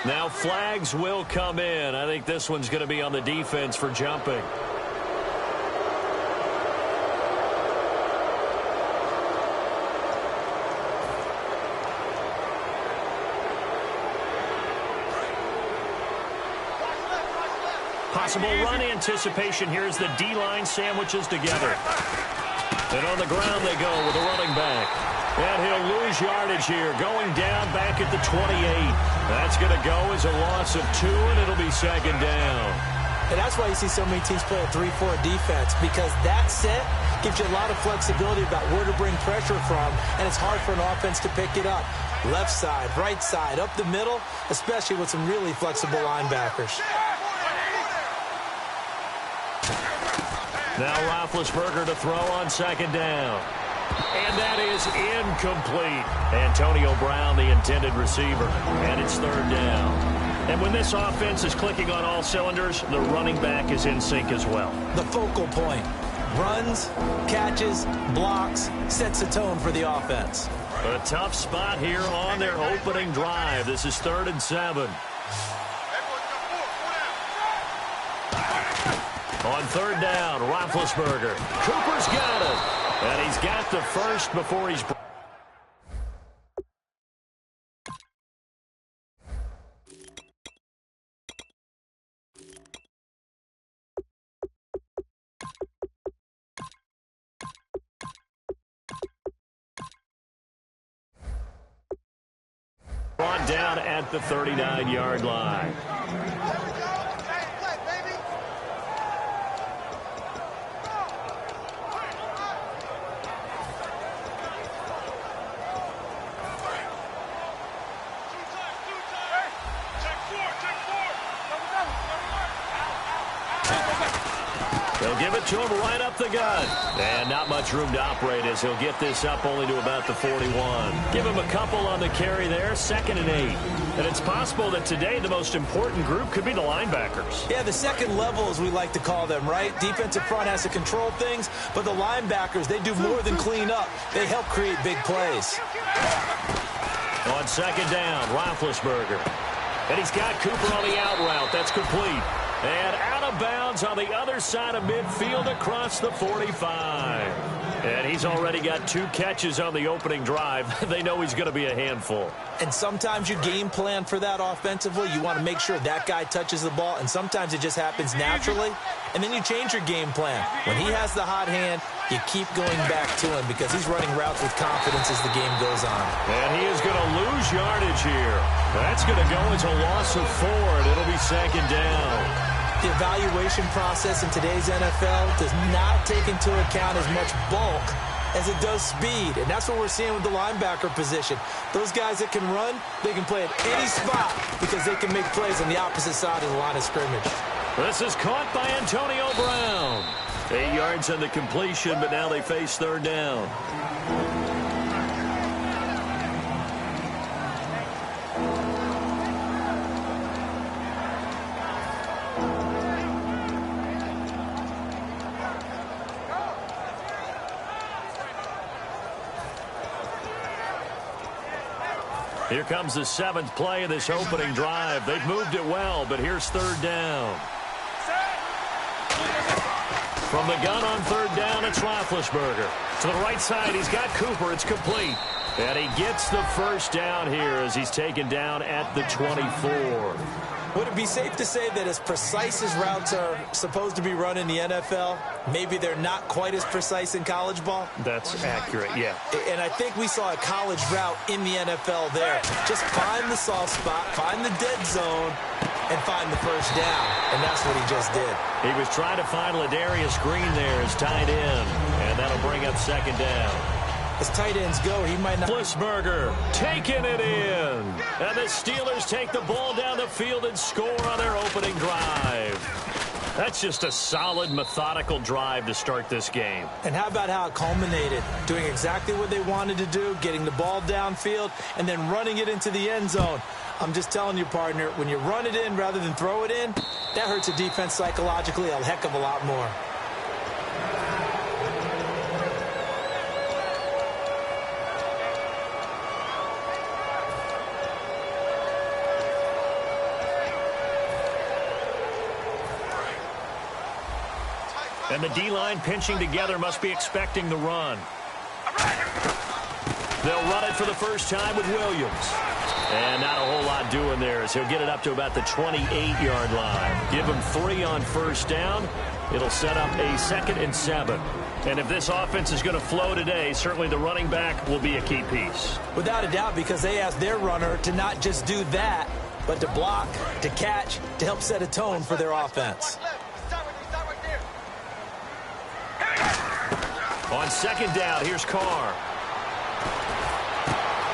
Now flags will come in. I think this one's going to be on the defense for jumping. Possible run anticipation here as the D-line sandwiches together. And on the ground they go with a running back. And he'll lose yardage here, going down back at the 28. That's going to go as a loss of 2, and it'll be second down. And that's why you see so many teams play a 3-4 defense, because that set gives you a lot of flexibility about where to bring pressure from, and it's hard for an offense to pick it up. Left side, right side, up the middle, especially with some really flexible linebackers. Now Roethlisberger to throw on second down. And that is incomplete. Antonio Brown, the intended receiver. And it's third down. And when this offense is clicking on all cylinders, the running back is in sync as well. The focal point. Runs, catches, blocks, sets a tone for the offense. A tough spot here on their opening drive. This is 3rd and 7. On third down, Roethlisberger. Cooper's got it. And he's got the first before he's... brought down at the 39-yard line. They'll give it to him right up the gut. And not much room to operate as he'll get this up only to about the 41. Give him a couple on the carry there, 2nd and 8. And it's possible that today the most important group could be the linebackers. Yeah, the second level, as we like to call them, right? Defensive front has to control things, but the linebackers, they do more than clean up. They help create big plays. On second down, Roethlisberger. And he's got Cooper on the out route. That's complete. And out of bounds on the other side of midfield across the 45. And he's already got 2 catches on the opening drive. They know he's going to be a handful. And sometimes you game plan for that offensively. You want to make sure that guy touches the ball, and sometimes it just happens naturally. And then you change your game plan. When he has the hot hand, you keep going back to him because he's running routes with confidence as the game goes on. And he is going to lose yardage here. That's going to go as a loss of 4, and it'll be second down. The evaluation process in today's NFL does not take into account as much bulk as it does speed. And that's what we're seeing with the linebacker position. Those guys that can run, they can play at any spot because they can make plays on the opposite side of the line of scrimmage. This is caught by Antonio Brown. 8 yards on the completion, but now they face third down. Here comes the 7th play of this opening drive. They've moved it well, but here's third down. From the gun on third down, it's Roethlisberger. To the right side, he's got Cooper. It's complete. And he gets the first down here as he's taken down at the 24. Would it be safe to say that as precise as routes are supposed to be run in the NFL, maybe they're not quite as precise in college ball? That's accurate, yeah. And I think we saw a college route in the NFL there. Just find the soft spot, find the dead zone, and find the first down. And that's what he just did. He was trying to find Ladarius Green there as tight end, and that'll bring up second down. As tight ends go, he might not... Roethlisberger taking it in. And the Steelers take the ball down the field and score on their opening drive. That's just a solid, methodical drive to start this game. And how about how it culminated? Doing exactly what they wanted to do, getting the ball downfield, and then running it into the end zone. I'm just telling you, partner, when you run it in rather than throw it in, that hurts a defense psychologically a heck of a lot more. And the D-line pinching together must be expecting the run. They'll run it for the first time with Williams. And not a whole lot doing there as he'll get it up to about the 28-yard line. Give him 3 on first down. It'll set up a 2nd and 7. And if this offense is going to flow today, certainly the running back will be a key piece. Without a doubt, because they asked their runner to not just do that, but to block, to catch, to help set a tone for their offense. On 2nd down, here's Carr.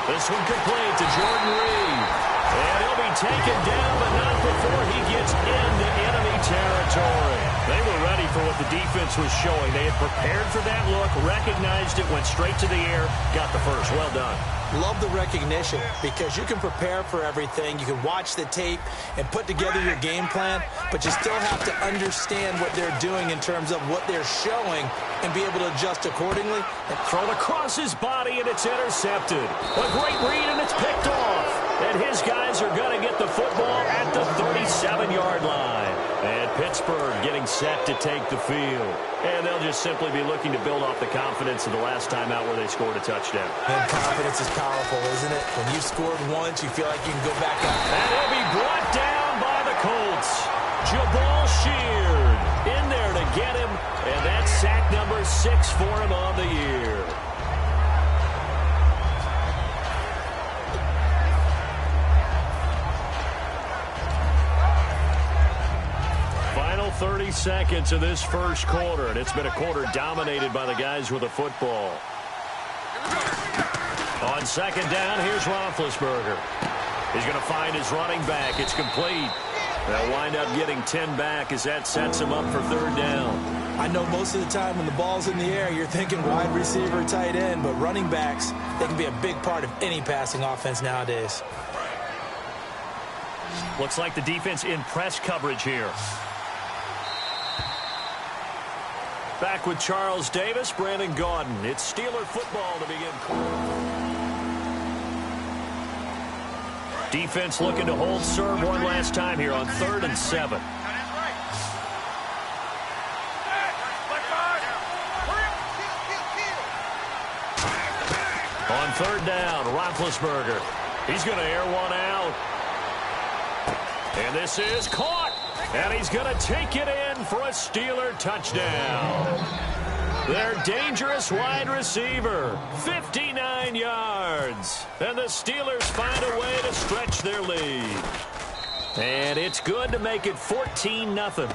This one complete to Jordan Reed. And he'll be taken down, but not before he gets into enemy territory. They were ready for what the defense was showing. They had prepared for that look, recognized it, went straight to the air, got the first. Well done. Love the recognition because you can prepare for everything. You can watch the tape and put together your game plan, but you still have to understand what they're doing in terms of what they're showing and be able to adjust accordingly. And thrown across his body, and it's intercepted. A great read, and it's picked off. And his guys are going to get the football at the 37-yard line. And Pittsburgh getting set to take the field. And they'll just simply be looking to build off the confidence of the last time out where they scored a touchdown. And confidence is powerful, isn't it? When you've scored once, you feel like you can go back up. And he'll be brought down by the Colts. Jabal Sheard in there to get him. And that's sack number 6 for him on the year. Final 30 seconds of this first quarter, and it's been a quarter dominated by the guys with the football. On 2nd down, here's Roethlisberger. He's going to find his running back. It's complete. They'll wind up getting 10 back as that sets him up for 3rd down. I know most of the time when the ball's in the air, you're thinking wide receiver, tight end, but running backs, they can be a big part of any passing offense nowadays. Looks like the defense in press coverage here. Back with Charles Davis, Brandon Gaudin. It's Steeler football to begin. Defense looking to hold serve one last time here on 3rd and 7. On 3rd down, Roethlisberger. He's going to air one out. And this is caught. And he's going to take it in for a Steeler touchdown. Their dangerous wide receiver, 59 yards. And the Steelers find a way to stretch their lead. And it's good to make it 14-0.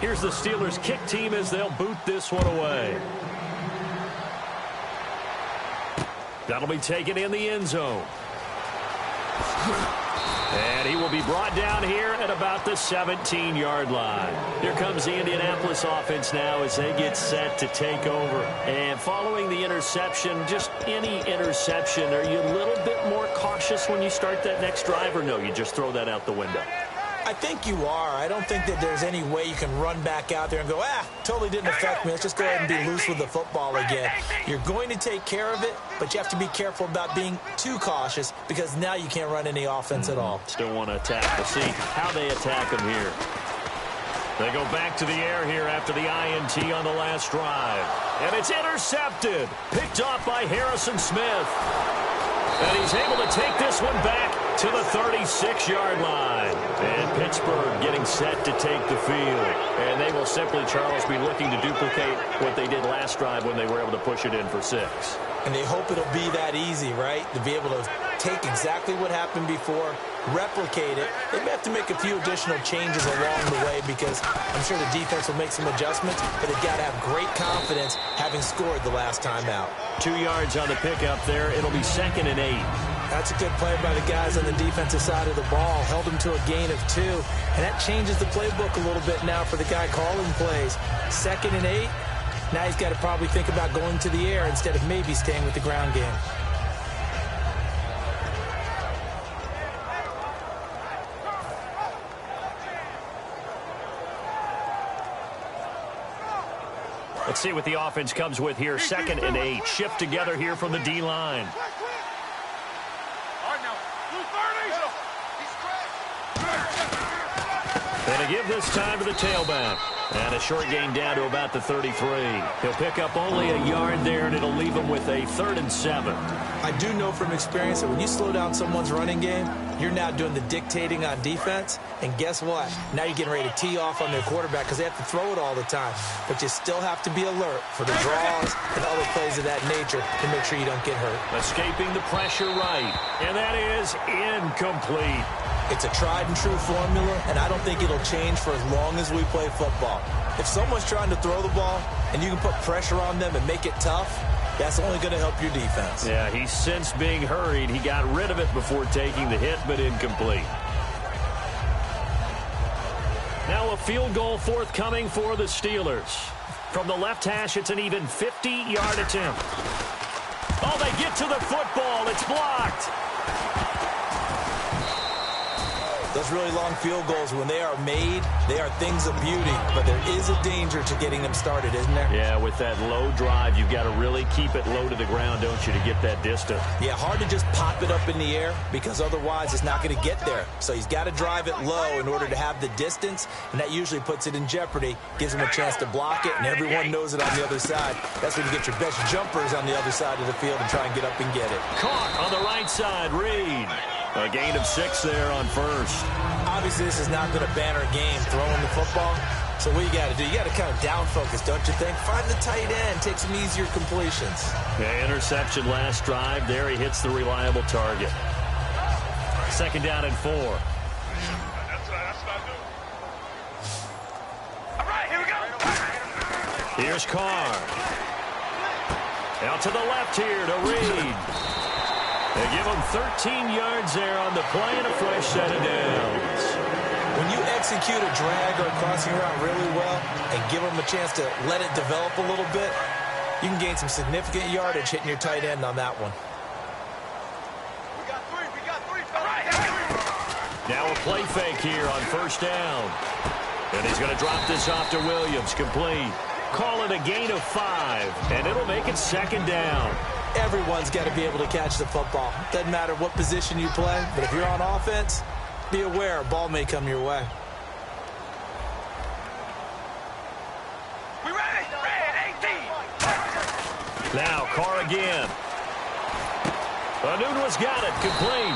Here's the Steelers kick team as they'll boot this one away. That'll be taken in the end zone. And he will be brought down here at about the 17-yard line. Here comes the Indianapolis offense now as they get set to take over. And following the interception, just any interception, are you a little bit more cautious when you start that next drive, or no, you just throw that out the window? I think you are. I don't think that there's any way you can run back out there and go, totally didn't affect me. Let's just go ahead and be loose with the football again. You're going to take care of it, but you have to be careful about being too cautious because now you can't run any offense at all. Still want to attack. We'll see how they attack him here. They go back to the air here after the INT on the last drive. And it's intercepted. Picked off by Harrison Smith. And he's able to take this one back to the 36-yard line. And Pittsburgh getting set to take the field. And they will simply, Charles, be looking to duplicate what they did last drive when they were able to push it in for 6. And they hope it'll be that easy, right? To be able to take exactly what happened before, replicate it. They may have to make a few additional changes along the way because I'm sure the defense will make some adjustments, but they've got to have great confidence having scored the last time out. 2 yards on the pickup there. It'll be 2nd and 8. That's a good play by the guys on the defensive side of the ball. Held them to a gain of 2. And that changes the playbook a little bit now for the guy calling plays. 2nd and 8. Now he's got to probably think about going to the air instead of maybe staying with the ground game. Let's see what the offense comes with here. 2nd and 8. Shift together here from the D-line. And to give this time to the tailback. And a short gain down to about the 33. He'll pick up only a yard there, and it'll leave him with a 3rd and 7. I do know from experience that when you slow down someone's running game, you're now doing the dictating on defense. And guess what? Now you're getting ready to tee off on their quarterback because they have to throw it all the time. But you still have to be alert for the draws and other plays of that nature to make sure you don't get hurt. Escaping the pressure right. And that is incomplete. It's a tried-and-true formula, and I don't think it'll change for as long as we play football. If someone's trying to throw the ball and you can put pressure on them and make it tough, that's only going to help your defense. Yeah, he's since being hurried. He got rid of it before taking the hit, but incomplete. Now a field goal forthcoming for the Steelers. From the left hash, it's an even 50-yard attempt. Oh, they get to the football. It's blocked. Those really long field goals, when they are made, they are things of beauty. But there is a danger to getting them started, isn't there? Yeah, with that low drive, you've got to really keep it low to the ground, don't you, to get that distance. Yeah, hard to just pop it up in the air because otherwise it's not going to get there. So he's got to drive it low in order to have the distance, and that usually puts it in jeopardy, gives him a chance to block it, and everyone knows it on the other side. That's when you get your best jumpers on the other side of the field and try and get up and get it. Caught on the right side, Reed. A gain of 6 there on first. Obviously, this has not been a banner game throwing the football. So what you got to do, you got to kind of down focus, don't you think? Find the tight end, take some easier completions. Yeah, interception last drive. There he hits the reliable target. 2nd down and 4. That's what I do. All right, here we go. Here's Carr. Out to the left here to Reed. They give him 13 yards there on the play and a fresh set of downs. When you execute a drag or a crossing route really well and give them a chance to let it develop a little bit, you can gain some significant yardage hitting your tight end on that one. We got three. All right, here we go. Now a play fake here on 1st down. And he's going to drop this off to Williams. Complete. Call it a gain of 5, and it'll make it 2nd down. Everyone's got to be able to catch the football. Doesn't matter what position you play, but if you're on offense, be aware a ball may come your way. We ready? Red 18. Now Carr again. Anunua's got it. Complete.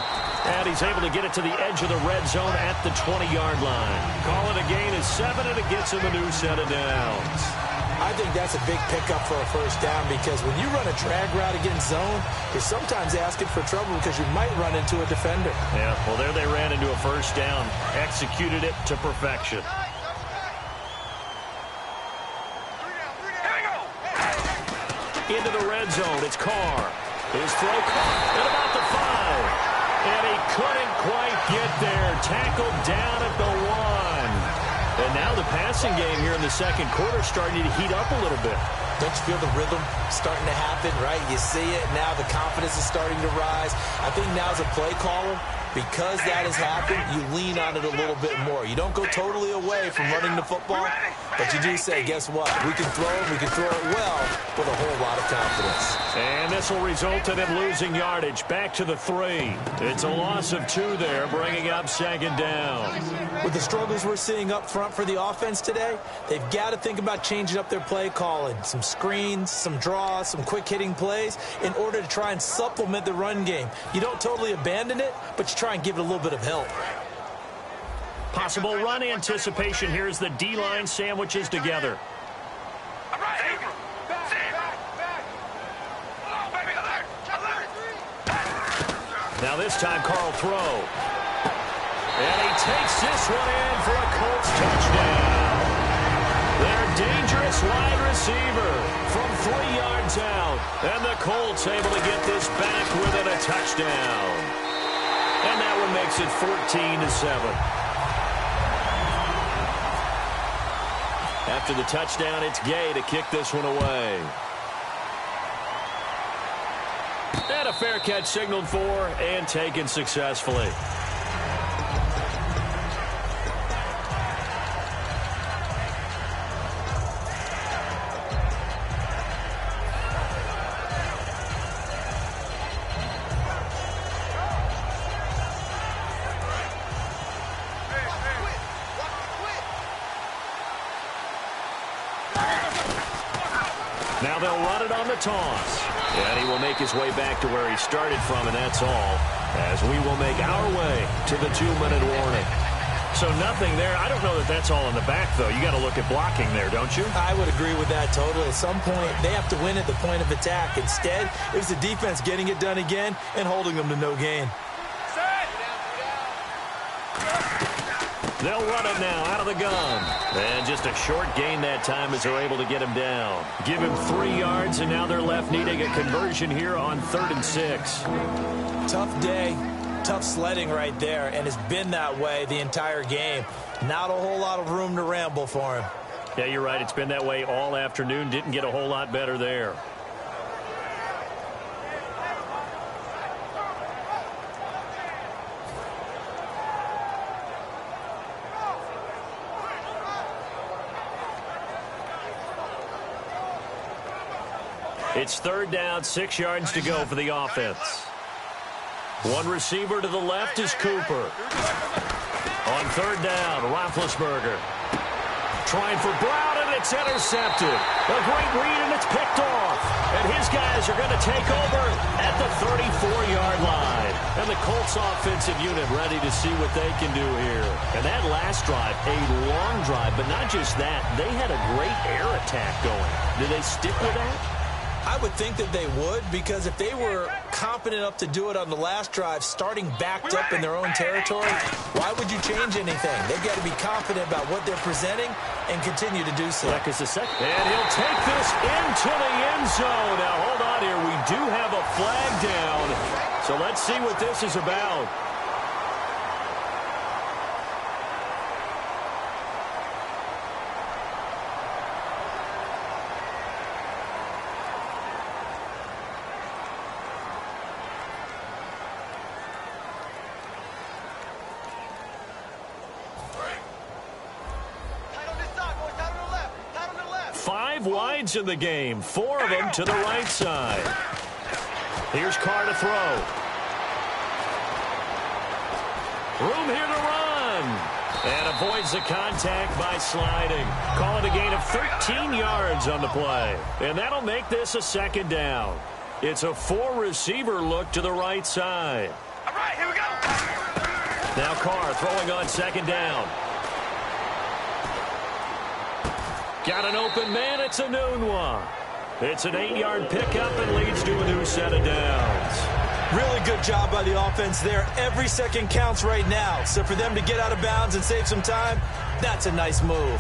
And he's able to get it to the edge of the red zone at the 20-yard line. Call it a gain of 7, and it gets him a new set of downs. I think that's a big pickup for a 1st down because when you run a drag route against zone, you're sometimes asking for trouble because you might run into a defender. Yeah, well, there they ran into a 1st down. Executed it to perfection. Into the red zone. It's Carr. His throw caught at about the 5. And he couldn't quite get there. Tackled down at the 1. And now the passing game here in the 2nd quarter starting to heat up a little bit. Don't you feel the rhythm starting to happen, right? You see it. Now the confidence is starting to rise. I think now as a play caller, because that has happened, you lean on it a little bit more. You don't go totally away from running the football, but you do say, guess what? We can throw it well with a whole lot of confidence. And this will result in him losing yardage back to the 3. It's a loss of 2 there, bringing up 2nd down. With the struggles we're seeing up front for the offense today, they've got to think about changing up their play calling. Some screens, some draws, some quick-hitting plays in order to try and supplement the run game. You don't totally abandon it, but you try and give it a little bit of help. Possible run anticipation here as the D-line sandwiches together. All right, back. Oh, baby, alert. Now this time, Carl throw. And he takes this one in for a Colts touchdown. Their dangerous wide receiver from 3 yards out. And the Colts able to get this back within a touchdown. And that one makes it 14-7. After the touchdown, it's Gay to kick this one away. And a fair catch signaled for and taken successfully. Now they'll run it on the toss. And he will make his way back to where he started from, and that's all, as we will make our way to the 2-minute warning. So nothing there. I don't know that that's all in the back, though. You got to look at blocking there, don't you? I would agree with that totally. At some point, they have to win at the point of attack. Instead, it was the defense getting it done again and holding them to no gain. They'll run it now out of the gun. And just a short gain that time as they're able to get him down. Give him 3 yards, and now they're left needing a conversion here on 3rd and 6. Tough day, tough sledding right there, and it's been that way the entire game. Not a whole lot of room to ramble for him. Yeah, you're right. It's been that way all afternoon. Didn't get a whole lot better there. It's 3rd down, 6 yards to go for the offense. One receiver to the left is Cooper. On 3rd down, Roethlisberger. Trying for Brown, and it's intercepted. A great read, and it's picked off. And his guys are going to take over at the 34-yard line. And the Colts offensive unit ready to see what they can do here. And that last drive, a long drive, but not just that. They had a great air attack going. Do they stick with that? I would think that they would, because if they were confident enough to do it on the last drive, starting backed up in their own territory, why would you change anything? They've got to be confident about what they're presenting and continue to do so. And he'll take this into the end zone. Now, hold on here. We do have a flag down. So let's see what this is about. Wides in the game, 4 of them to the right side. Here's Carr to throw. Room here to run. And avoids the contact by sliding. Call it a gain of 13 yards on the play. And that'll make this a 2nd down. It's a 4-receiver look to the right side. All right, here we go. Now Carr throwing on 2nd down. Got an open man. It's a Nunwa. It's an 8-yard pickup and leads to a new set of downs. Really good job by the offense there. Every second counts right now. So for them to get out of bounds and save some time, that's a nice move.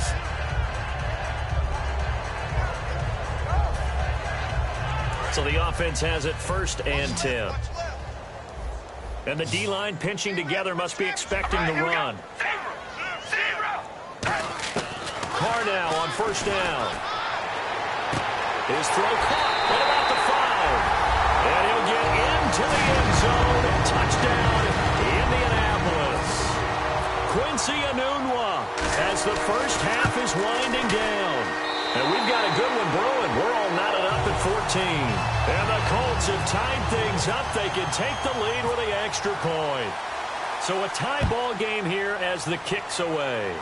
So the offense has it 1st and 10. And the D-line pinching together, must be expecting the run. Carr now on 1st down. His throw caught at about the 5. And he'll get into the end zone. Touchdown, Indianapolis. Quincy Enunwa as the first half is winding down. And we've got a good one brewing. We're all knotted up at 14. And the Colts have tied things up. They can take the lead with the extra point. So a tie ball game here as the kick's away.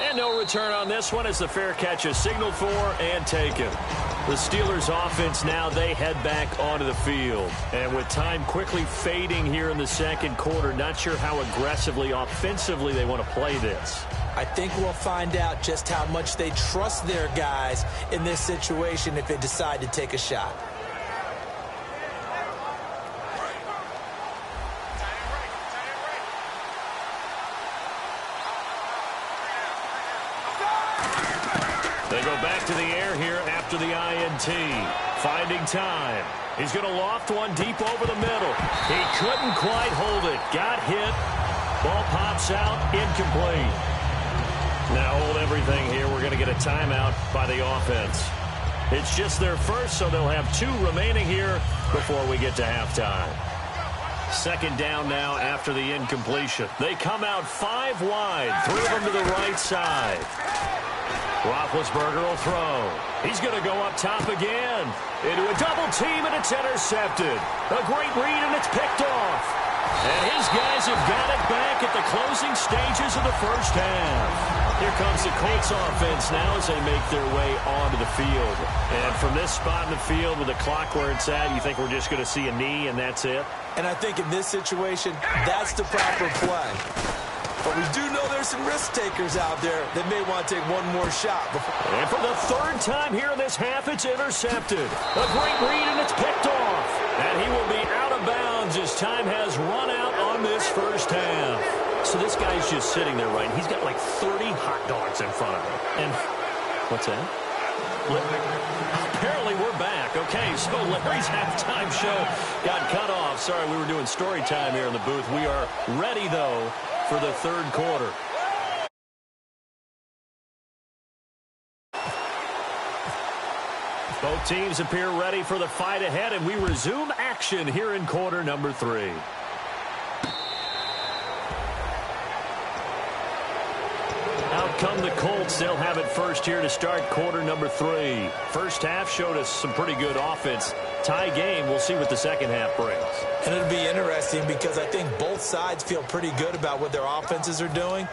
And no return on this one as the fair catch is signaled for and taken. The Steelers offense now, they head back onto the field. And with time quickly fading here in the 2nd quarter, not sure how aggressively, offensively they want to play this. I think we'll find out just how much they trust their guys in this situation if they decide to take a shot. They go back to the air here after the INT. Finding time. He's going to loft one deep over the middle. He couldn't quite hold it. Got hit. Ball pops out. Incomplete. Now hold everything here. We're going to get a timeout by the offense. It's just their first, so they'll have 2 remaining here before we get to halftime. 2nd down now after the incompletion. They come out 5 wide. 3 of them to the right side. Roethlisberger will throw. He's going to go up top again. Into a double team, and it's intercepted. A great read, and it's picked off. And his guys have got it back at the closing stages of the first half. Here comes the Colts offense now as they make their way onto the field. And from this spot in the field with the clock where it's at, you think we're just going to see a knee and that's it? And I think in this situation, that's the proper play. But we do know there's some risk takers out there that may want to take one more shot. And for the third time here in this half, it's intercepted. A great read, and it's picked off. And he will be out of bounds as time has run out on this first half. So this guy's just sitting there, right? He's got like 30 hot dogs in front of him. And what's that? Apparently we're back. Okay, so Larry's halftime show got cut off. Sorry, we were doing story time here in the booth. We are ready, though, for the third quarter. Both teams appear ready for the fight ahead, and we resume action here in quarter number 3. Out come the Colts. They'll have it first here to start quarter number 3. First half showed us some pretty good offense. Tie game. We'll see what the second half brings. And it'll be interesting because I think both sides feel pretty good about what their offenses are doing.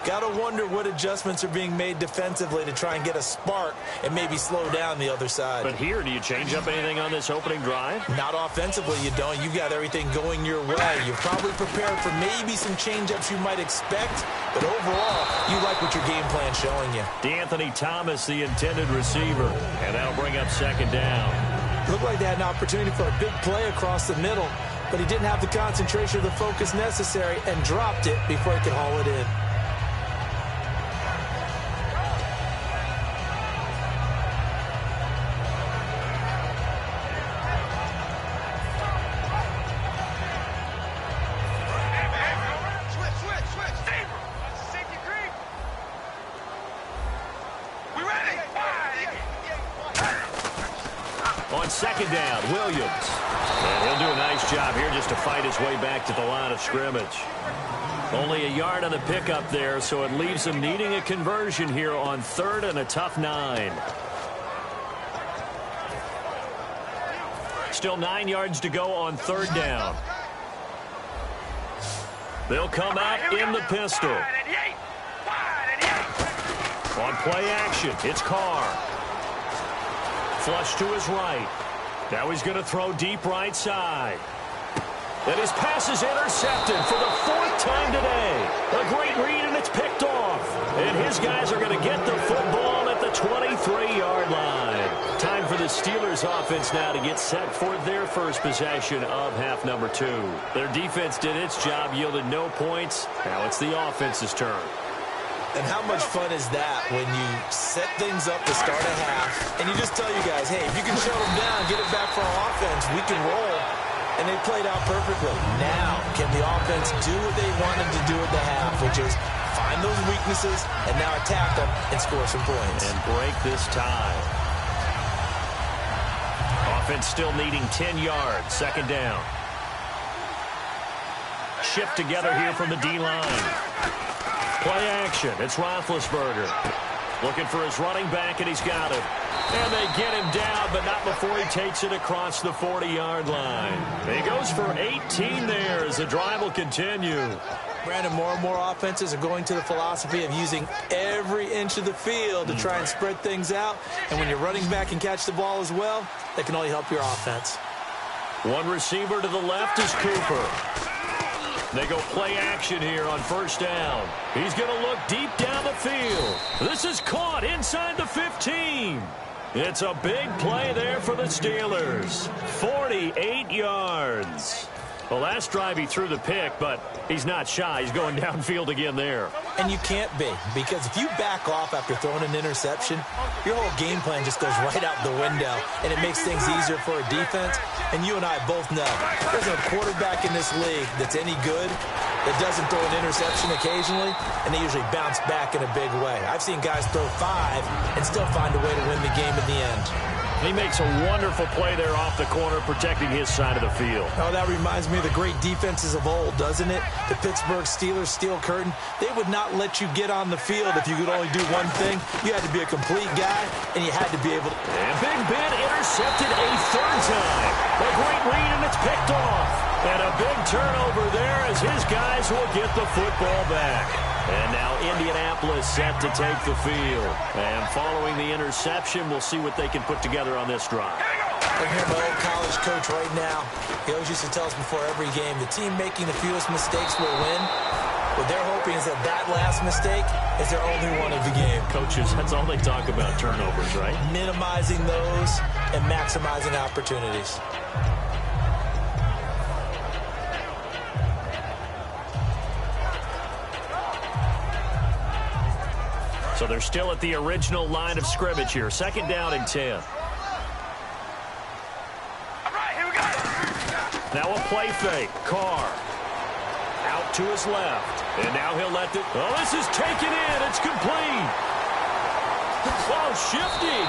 Got to wonder what adjustments are being made defensively to try and get a spark and maybe slow down the other side. But here, do you change up anything on this opening drive? Not offensively, you don't. You've got everything going your way. You're probably prepared for maybe some change-ups you might expect, but overall, you like what your game plan's showing you. D'Anthony Thomas, the intended receiver, and that'll bring up second down. Looked like they had an opportunity for a big play across the middle, but he didn't have the concentration or the focus necessary and dropped it before he could haul it in. Second down, Williams. And he'll do a nice job here just to fight his way back to the line of scrimmage. Only a yard on the pickup there, so it leaves him needing a conversion here on third and a tough 9. Still 9 yards to go on third down. They'll come out in the pistol. On play action, it's Carr. Flush to his right. Now he's going to throw deep right side. And his pass is intercepted for the 4th time today. A great read, and it's picked off. And his guys are going to get the football at the 23-yard line. Time for the Steelers offense now to get set for their first possession of half number 2. Their defense did its job, yielded no points. Now it's the offense's turn. And how much fun is that when you set things up to start a half and you just tell you guys, hey, if you can shut them down, get it back for our offense, we can roll. And they played out perfectly. Now, can the offense do what they wanted to do at the half, which is find those weaknesses and now attack them and score some points. And break this tie. Offense still needing 10 yards. Second down. Shift together here from the D-line. Play action. It's Roethlisberger. Looking for his running back, and he's got it. And they get him down, but not before he takes it across the 40-yard line. He goes for 18 there as the drive will continue. Brandon, more and more offenses are going to the philosophy of using every inch of the field to try and spread things out. And when your running back can catch the ball as well, that can only help your offense. One receiver to the left is Cooper. They go play action here on first down. He's going to look deep down the field. This is caught inside the 15. It's a big play there for the Steelers. 48 yards. Well, last drive he threw the pick, but he's not shy. He's going downfield again there. And you can't be, because if you back off after throwing an interception, your whole game plan just goes right out the window, and it makes things easier for a defense. And you and I both know there's a quarterback in this league that's any good that doesn't throw an interception occasionally, and they usually bounce back in a big way. I've seen guys throw 5 and still find a way to win the game in the end. He makes a wonderful play there off the corner, protecting his side of the field. Oh, that reminds me of the great defenses of old, doesn't it? The Pittsburgh Steelers steel curtain. They would not let you get on the field if you could only do one thing. You had to be a complete guy, and you had to be able to... And Big Ben intercepted a 3rd time. A great read, and it's picked off. And a big turnover there as his guys will get the football back. And now Indianapolis set to take the field. And following the interception, we'll see what they can put together on this drive. I hear my old college coach right now. He always used to tell us before every game, the team making the fewest mistakes will win. What they're hoping is that that last mistake is their only one of the game. Coaches, that's all they talk about, turnovers, right? Minimizing those and maximizing opportunities. So they're still at the original line of scrimmage here. 2nd down and 10. All right, here we go. Now a play fake. Carr out to his left. And now he'll let the... Oh, this is taken in. It's complete. Oh, shifty.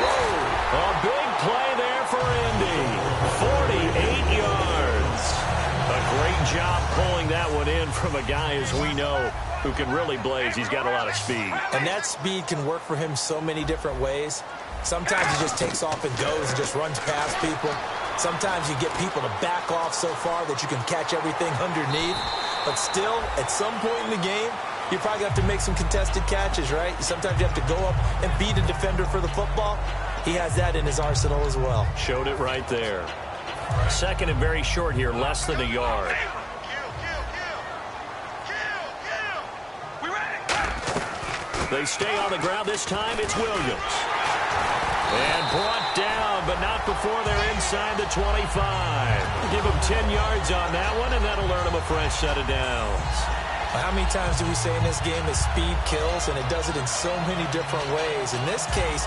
Whoa. A big play there for Indy. 48 yards. A great job pulling that one in from a guy, as we know, who can really blaze. He's got a lot of speed. And that speed can work for him so many different ways. Sometimes he just takes off and goes and just runs past people. Sometimes you get people to back off so far that you can catch everything underneath. But still, at some point in the game, you probably have to make some contested catches, right? Sometimes you have to go up and beat a defender for the football. He has that in his arsenal as well. Showed it right there. 2nd and very short here, less than a yard. They stay on the ground. This time it's Williams. And brought down, but not before they're inside the 25. Give him 10 yards on that one, and that'll earn him a fresh set of downs. How many times do we say in this game that speed kills, and it does it in so many different ways? In this case,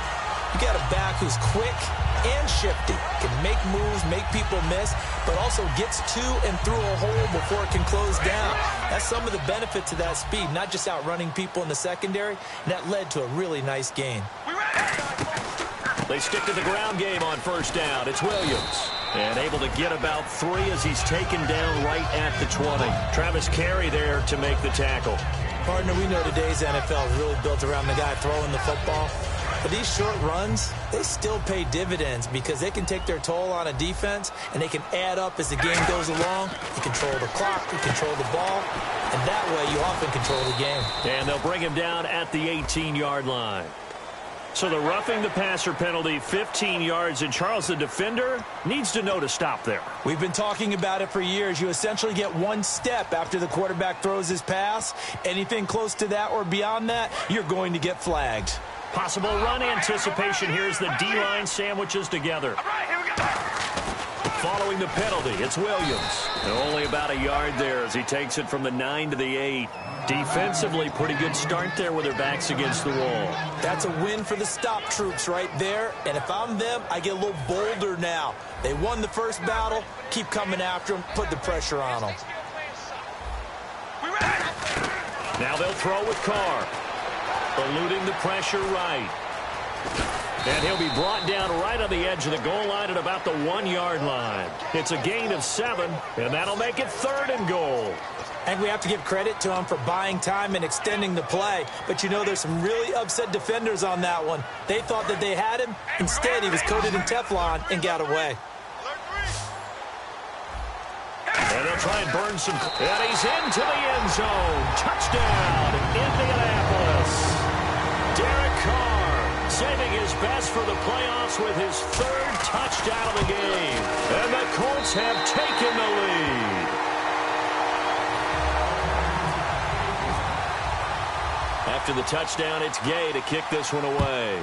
you got a back who's quick and shifty, can make moves, make people miss, but also gets to and through a hole before it can close down. That's some of the benefits of that speed, not just outrunning people in the secondary, and that led to a really nice gain. They stick to the ground game on 1st down. It's Williams. And able to get about 3 as he's taken down right at the 20. Travis Carey there to make the tackle. Partner, we know today's NFL is really built around the guy throwing the football. But these short runs, they still pay dividends because they can take their toll on a defense, and they can add up as the game goes along. You control the clock, you control the ball, and that way you often control the game. And they'll bring him down at the 18-yard line. So the roughing the passer penalty, 15 yards, and Charles, the defender, needs to know to stop there. We've been talking about it for years. You essentially get one step after the quarterback throws his pass. Anything close to that or beyond that, you're going to get flagged. Possible run anticipation here as the D-line sandwiches together. All right, here we go. Following the penalty, it's Williams. And only about a yard there as he takes it from the 9 to the 8. Defensively, pretty good start there with their backs against the wall. That's a win for the stop troops right there. And if I'm them, I get a little bolder now. They won the first battle. Keep coming after them. Put the pressure on them. Now they'll throw with Carr. Eluding the pressure right. And he'll be brought down right on the edge of the goal line at about the 1-yard line. It's a gain of 7, and that'll make it 3rd and goal. And we have to give credit to him for buying time and extending the play. But, you know, there's some really upset defenders on that one. They thought that they had him. Instead, he was coated in Teflon and got away. And they'll try and burn some. And he's into the end zone. Touchdown, Indianapolis. Derek Carr saving his best for the playoffs with his 3rd touchdown of the game. And the Colts have taken the lead. After the touchdown, it's Gay to kick this one away.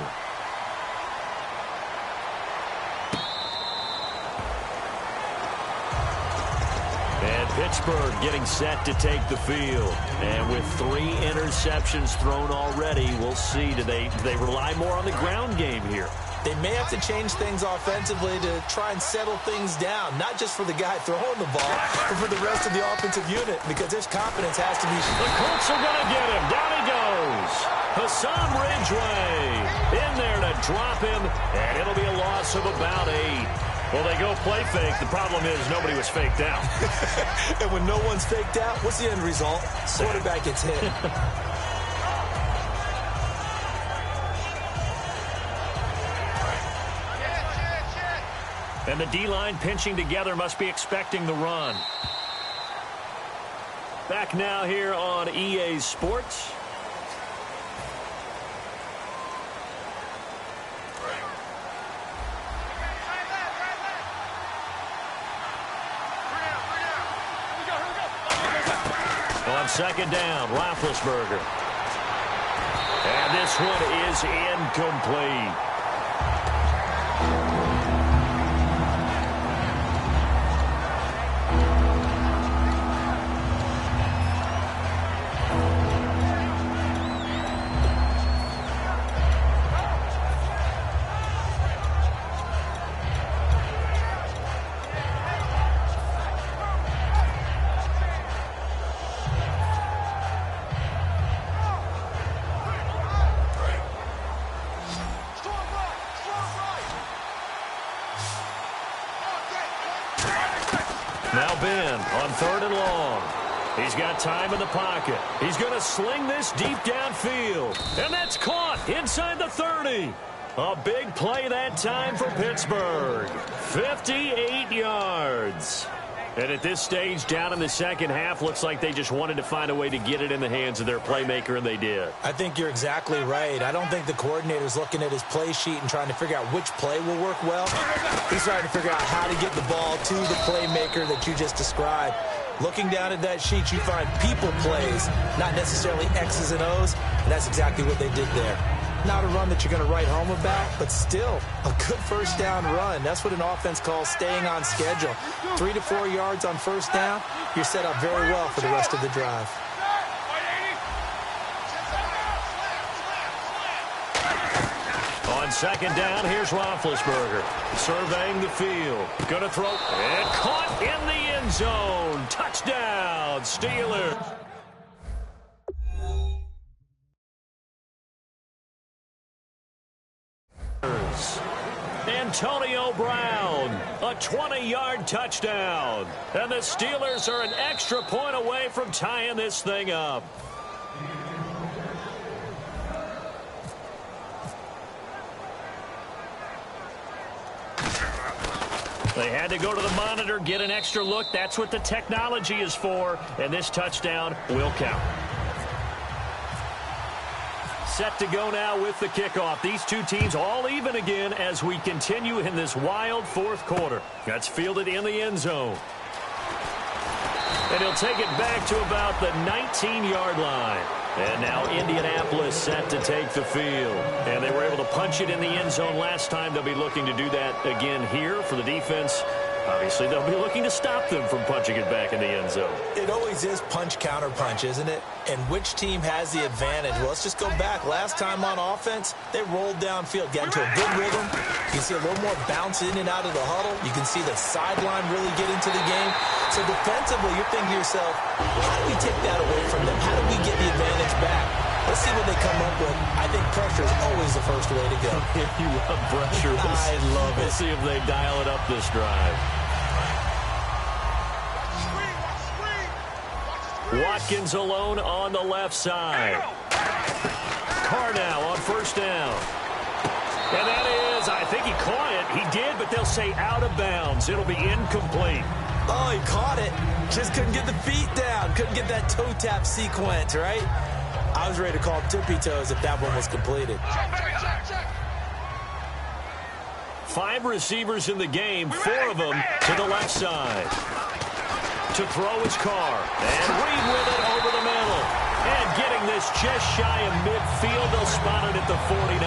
And Pittsburgh getting set to take the field. And with 3 interceptions thrown already, we'll see. Do they rely more on the ground game here? They may have to change things offensively to try and settle things down, not just for the guy throwing the ball, but for the rest of the offensive unit, because there's confidence has to be. The Colts are going to get him. Down he goes. Hassan Ridgeway in there to drop him, and it'll be a loss of about 8. Well, they go play fake. The problem is nobody was faked out. And when no one's faked out, what's the end result? Quarterback gets hit. And the D-line pinching together must be expecting the run. Back now here on EA Sports. On second down, Roethlisberger. And this one is incomplete. Now Ben on third and long. He's got time in the pocket. He's going to sling this deep downfield. And that's caught inside the 30. A big play that time for Pittsburgh. 58 yards. And at this stage, down in the second half, looks like they just wanted to find a way to get it in the hands of their playmaker, and they did. I think you're exactly right. I don't think the coordinator's looking at his play sheet and trying to figure out which play will work well. He's trying to figure out how to get the ball to the playmaker that you just described. Looking down at that sheet, you find people plays, not necessarily X's and O's, and that's exactly what they did there. Not a run that you're going to write home about, but still a good first down run. That's what an offense calls staying on schedule. 3 to 4 yards on first down, you're set up very well for the rest of the drive. On second down, here's Roethlisberger surveying the field. Going to throw, and caught in the end zone. Touchdown, Steelers. Antonio Brown, a 20-yard touchdown. And the Steelers are an extra point away from tying this thing up. They had to go to the monitor, get an extra look. That's what the technology is for. And this touchdown will count. Set to go now with the kickoff. These two teams all even again as we continue in this wild fourth quarter. That's fielded in the end zone. And he'll take it back to about the 19-yard line. And now Indianapolis set to take the field. And they were able to punch it in the end zone last time. They'll be looking to do that again here for the defense. Obviously, they'll be looking to stop them from punching it back in the end zone. It always is punch-counter-punch, isn't it? And which team has the advantage? Well, let's just go back. Last time on offense, they rolled downfield, got into a good rhythm. You can see a little more bounce in and out of the huddle. You can see the sideline really get into the game. So defensively, you're thinking to yourself, how do we take that away from them? How do we get the advantage back? Let's see what they come up with. I think pressure is always the first way to go. You love pressure. I love it. We'll see if they dial it up this drive. Watkins alone on the left side. Carr now on first down. And that is, I think he caught it. He did, but they'll say out of bounds. It'll be incomplete. Oh, he caught it. Just couldn't get the feet down. Couldn't get that toe tap sequence, right? I was ready to call tippy toes if that one was completed. 5 receivers in the game, 4 of them to the left side. To throw his Carr. And Reed with it over the middle. And getting this just shy of midfield. They'll spot it at the 49.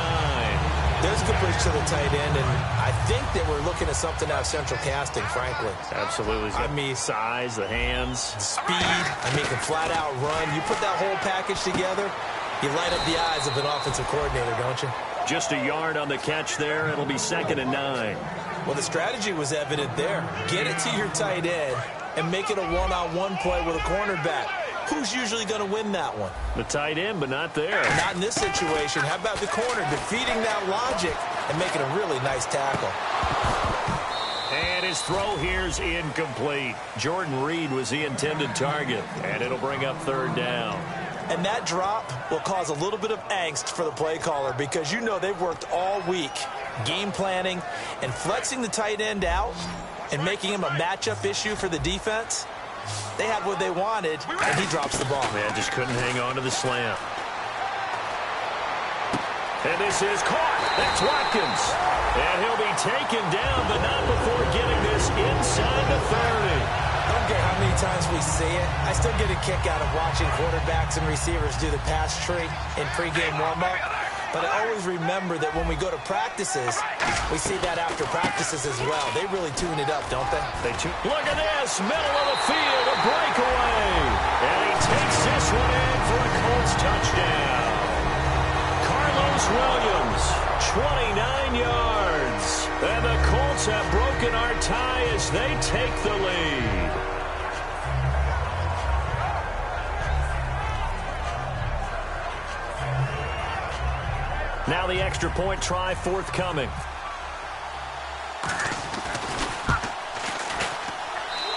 There's a good push to the tight end, and I think that we're looking at something out of central casting, frankly. Absolutely. I mean, size, the hands. Speed. I mean, can flat out run. You put that whole package together, you light up the eyes of an offensive coordinator, don't you? Just a yard on the catch there. It'll be 2nd and 9. Well, the strategy was evident there. Get it to your tight end and make it a one-on-one play with a cornerback. Who's usually going to win that one? The tight end, but not there. Not in this situation. How about the corner defeating that logic and making a really nice tackle? And his throw here's incomplete. Jordan Reed was the intended target, and it'll bring up 3rd down. And that drop will cause a little bit of angst for the play caller because you know they've worked all week game planning, and flexing the tight end out and making him a matchup issue for the defense. They had what they wanted, and he drops the ball. Man, just couldn't hang on to the slant. And this is caught. That's Watkins. And he'll be taken down, but not before getting this inside the 30. I don't care how many times we see it. I still get a kick out of watching quarterbacks and receivers do the pass tree in pregame warm-up. But I always remember that when we go to practices, we see that after practices as well. They really tune it up, don't they? Look at this. Middle of the field, a breakaway. And he takes this one in for a Colts touchdown. Carlos Williams, 29 yards. And the Colts have broken our tie as they take the lead. Now the extra point try forthcoming.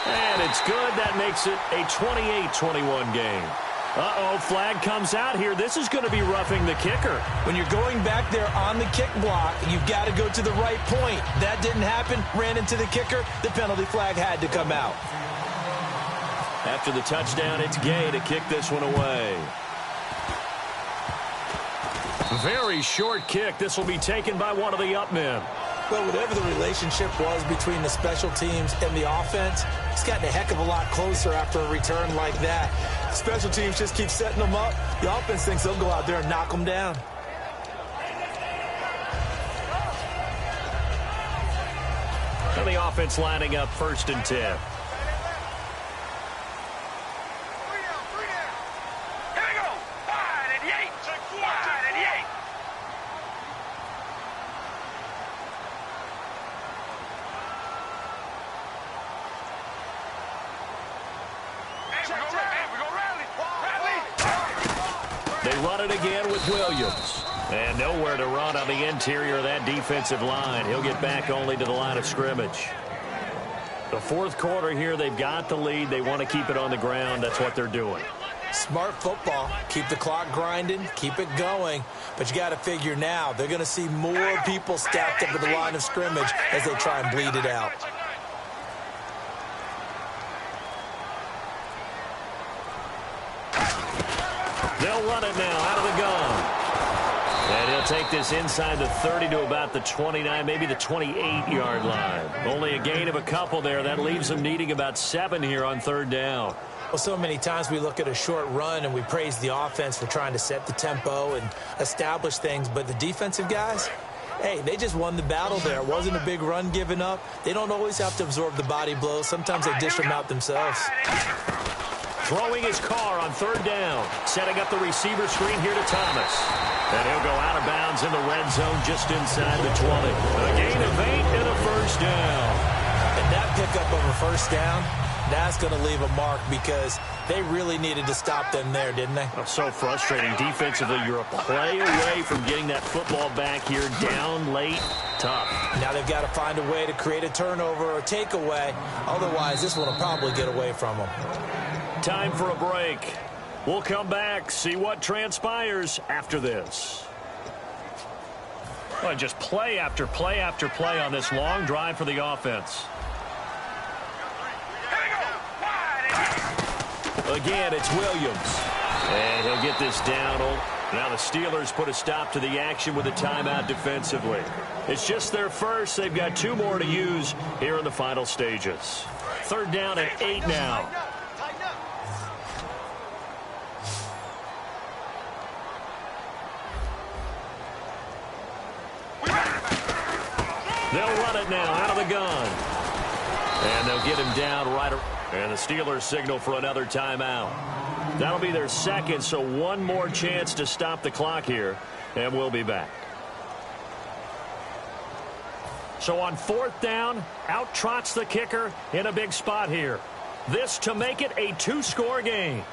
And it's good. That makes it a 28-21 game. Uh-oh, flag comes out here. This is going to be roughing the kicker. When you're going back there on the kick block, you've got to go to the right point. That didn't happen. Ran into the kicker. The penalty flag had to come out. After the touchdown, it's Gay to kick this one away. Very short kick. This will be taken by one of the up men. Well, whatever the relationship was between the special teams and the offense, it's gotten a heck of a lot closer after a return like that. The special teams just keep setting them up. The offense thinks they'll go out there and knock them down. And the offense lining up 1st and 10. They run it again with Williams. And nowhere to run on the interior of that defensive line. He'll get back only to the line of scrimmage. The 4th quarter here, they've got the lead. They want to keep it on the ground. That's what they're doing. Smart football. Keep the clock grinding. Keep it going. But you got to figure now, they're going to see more people stacked up at the line of scrimmage as they try and bleed it out. They'll run it now out of the gun. And he'll take this inside the 30 to about the 29, maybe the 28-yard line. Only a gain of a couple there. That leaves them needing about 7 here on 3rd down. Well, so many times we look at a short run and we praise the offense for trying to set the tempo and establish things. But the defensive guys, hey, they just won the battle there. It wasn't a big run given up. They don't always have to absorb the body blows. Sometimes they dish them out themselves. Throwing his car on 3rd down. Setting up the receiver screen here to Thomas. And he'll go out of bounds in the red zone just inside the 20. A gain of 8 and a 1st down. And that pickup of a 1st down, that's going to leave a mark because they really needed to stop them there, didn't they? Oh, so frustrating. Defensively, you're a play away from getting that football back here down late. Tough. Now they've got to find a way to create a turnover or takeaway. Otherwise, this one will probably get away from them. Time for a break. We'll come back, see what transpires after this. Well, just play after play after play on this long drive for the offense. Again, it's Williams. And he'll get this down. Now the Steelers put a stop to the action with a timeout defensively. It's just their first. They've got 2 more to use here in the final stages. 3rd down and 8 now. They'll run it now out of the gun. And they'll get him down right. And the Steelers signal for another timeout. That'll be their 2nd, so 1 more chance to stop the clock here. And we'll be back. So on 4th down, out trots the kicker in a big spot here. This to make it a 2-score game.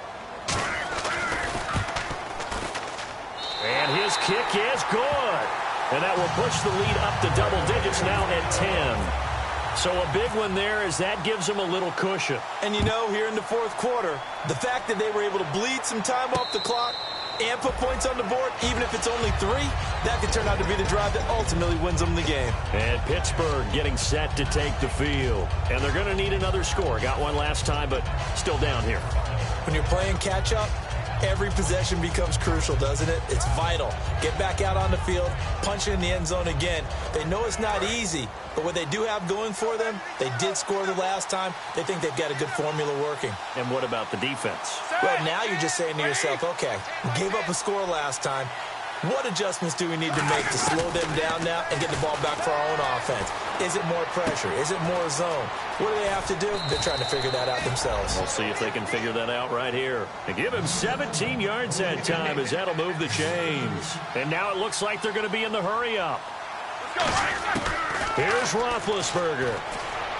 And his kick is good. And that will push the lead up to double digits now at 10. So a big one there as that gives them a little cushion. And you know, here in the 4th quarter, the fact that they were able to bleed some time off the clock, and put points on the board, even if it's only 3, that could turn out to be the drive that ultimately wins them the game. And Pittsburgh getting set to take the field. And they're going to need another score. Got one last time, but still down here. When you're playing catch-up, every possession becomes crucial, doesn't it? It's vital. Get back out on the field, punch it in the end zone again. They know it's not easy, but what they do have going for them, they did score the last time. They think they've got a good formula working. And what about the defense? Well, now you're just saying to yourself, okay, we gave up a score last time. What adjustments do we need to make to slow them down now and get the ball back for our own offense? Is it more pressure? Is it more zone? What do they have to do? They're trying to figure that out themselves. We'll see if they can figure that out right here. And give him 17 yards that time as that'll move the chains. And now it looks like they're going to be in the hurry-up. Here's Roethlisberger.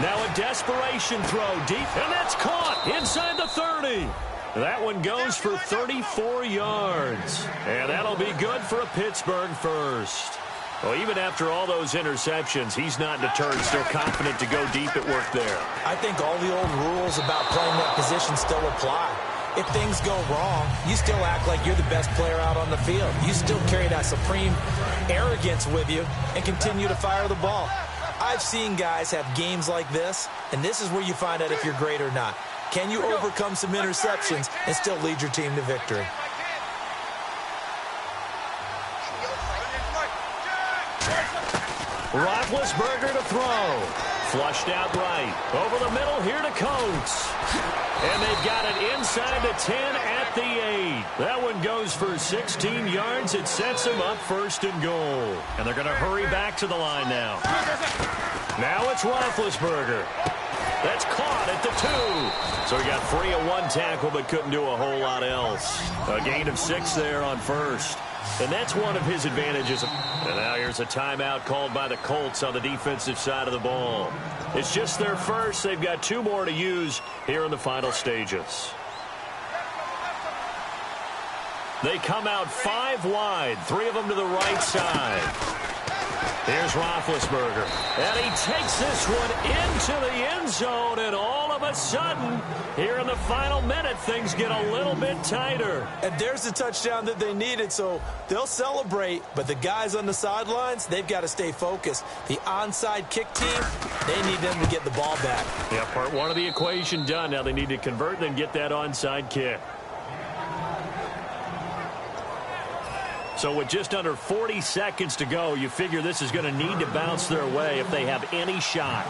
Now a desperation throw deep, and that's caught inside the 30. That one goes for 34 yards. And that'll be good for a Pittsburgh first. Well, even after all those interceptions, he's not deterred, still confident to go deep at work there. I think all the old rules about playing that position still apply. If things go wrong, you still act like you're the best player out on the field. You still carry that supreme arrogance with you and continue to fire the ball. I've seen guys have games like this, and this is where you find out if you're great or not. Can you overcome some interceptions and still lead your team to victory? Roethlisberger to throw. Flushed out right. Over the middle here to Coates. And they've got it inside the 10 at the 8. That one goes for 16 yards. It sets them up first and goal. And they're going to hurry back to the line now. Now it's Roethlisberger. That's caught at the 2. So he got free of one tackle but couldn't do a whole lot else. A gain of 6 there on first. And that's one of his advantages. And now here's a timeout called by the Colts on the defensive side of the ball. It's just their first. They've got 2 more to use here in the final stages. They come out 5 wide, 3 of them to the right side. Here's Roethlisberger. And he takes this one into the end zone, and all of a sudden, here in the final minute, things get a little bit tighter. And there's the touchdown that they needed, so they'll celebrate. But the guys on the sidelines, they've got to stay focused. The onside kick team, they need them to get the ball back. Yeah, part 1 of the equation done. Now they need to convert and get that onside kick. So with just under 40 seconds to go, you figure this is going to need to bounce their way if they have any shot.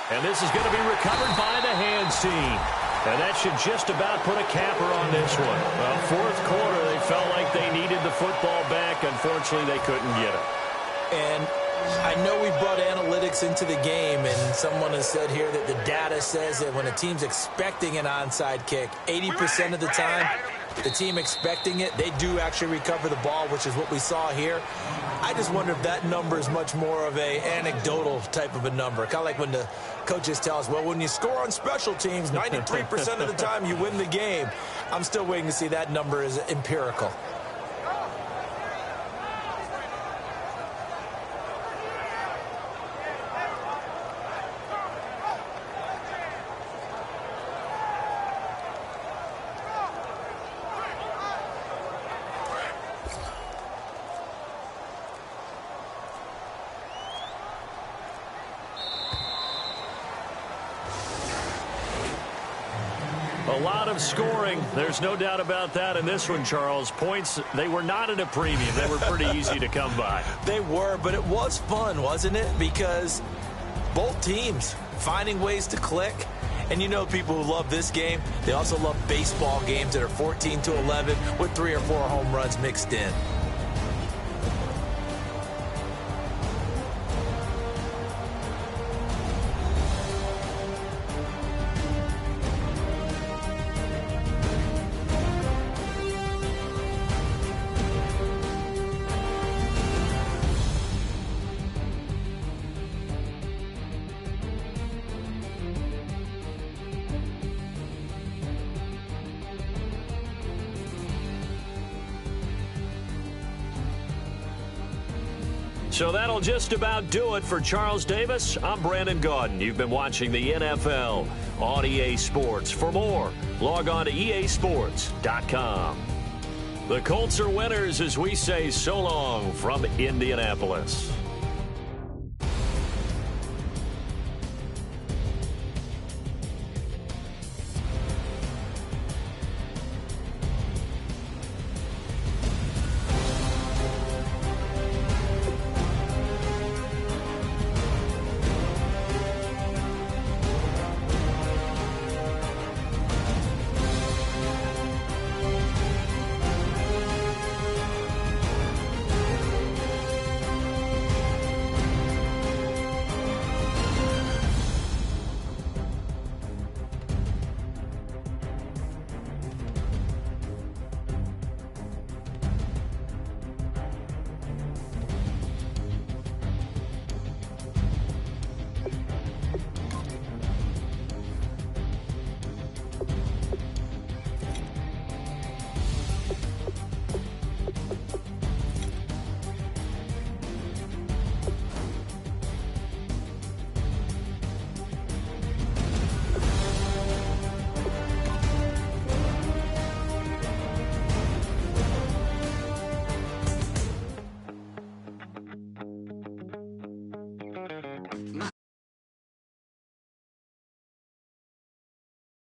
And this is going to be recovered by the hands team. And that should just about put a capper on this one. Well, 4th quarter, they felt like they needed the football back. Unfortunately, they couldn't get it. And I know we brought analytics into the game, and someone has said here that the data says that when a team's expecting an onside kick, 80% of the time, the team expecting it, they do actually recover the ball, which is what we saw here. I just wonder if that number is much more of a anecdotal type of a number. Kind of like when the coaches tell us, well, when you score on special teams, 93% of the time you win the game. I'm still waiting to see that number is empirical. A lot of scoring. There's no doubt about that in this one, Charles. Points, they were not at a premium. They were pretty easy to come by. They were, but it was fun, wasn't it? Because both teams finding ways to click. And you know people who love this game, they also love baseball games that are 14-11 with 3 or 4 home runs mixed in. So that'll just about do it for Charles Davis. I'm Brandon Gaudin. You've been watching the NFL on EA Sports. For more, log on to easports.com. The Colts are winners as we say so long from Indianapolis.